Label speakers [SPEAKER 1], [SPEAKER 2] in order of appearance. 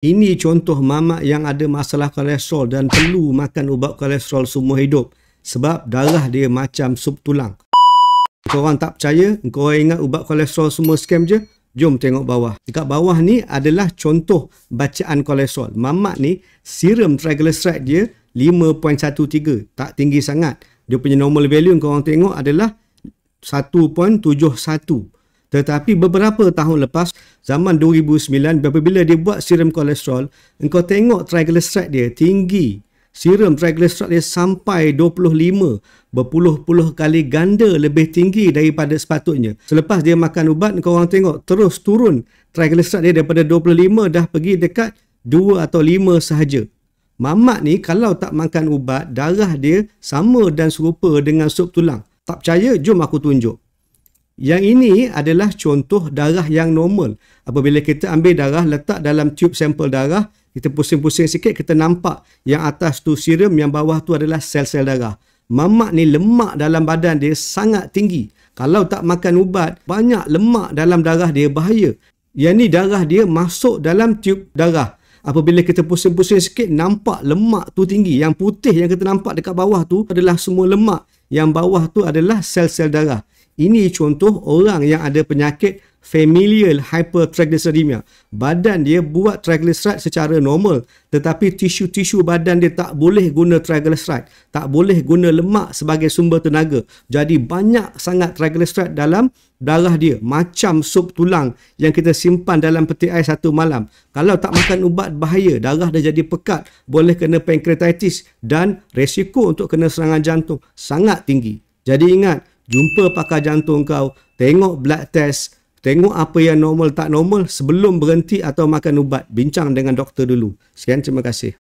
[SPEAKER 1] Ini contoh mamak yang ada masalah kolesterol dan perlu makan ubat kolesterol seumur hidup sebab darah dia macam sup tulang. Korang tak percaya, korang ingat ubat kolesterol semua scam je? Jom tengok bawah. Dekat bawah ni adalah contoh bacaan kolesterol. Mamak ni serum triglyceride dia 5.13, tak tinggi sangat. Dia punya normal value korang tengok adalah 1.71. Tetapi beberapa tahun lepas, zaman 2009, apabila dia buat serum kolesterol, engkau tengok triglyceride dia tinggi. Serum triglyceride dia sampai 25, berpuluh-puluh kali ganda lebih tinggi daripada sepatutnya. Selepas dia makan ubat, korang tengok terus turun triglyceride dia daripada 25 dah pergi dekat 2 atau 5 sahaja. Mamak ni kalau tak makan ubat, darah dia sama dan serupa dengan sup tulang. Tak percaya? Jom aku tunjuk. Yang ini adalah contoh darah yang normal. Apabila kita ambil darah, letak dalam tube sampel darah, kita pusing-pusing sikit, kita nampak yang atas tu serum, yang bawah tu adalah sel-sel darah. Mamak ni lemak dalam badan dia sangat tinggi. Kalau tak makan ubat, banyak lemak dalam darah dia, bahaya. Yang ni darah dia masuk dalam tube darah. Apabila kita pusing-pusing sikit, nampak lemak tu tinggi. Yang putih yang kita nampak dekat bawah tu adalah semua lemak. Yang bawah tu adalah sel-sel darah. Ini contoh orang yang ada penyakit familial hypertriglyceridemia. Badan dia buat triglyceride secara normal, tetapi tisu-tisu badan dia tak boleh guna triglyceride, tak boleh guna lemak sebagai sumber tenaga. Jadi banyak sangat triglyceride dalam darah dia, macam sup tulang yang kita simpan dalam peti ais satu malam. Kalau tak makan ubat, bahaya. Darah dah jadi pekat, boleh kena pancreatitis dan resiko untuk kena serangan jantung sangat tinggi. Jadi ingat, jumpa pakar jantung kau, tengok blood test, tengok apa yang normal tak normal sebelum berhenti atau makan ubat. Bincang dengan doktor dulu. Sekian, terima kasih.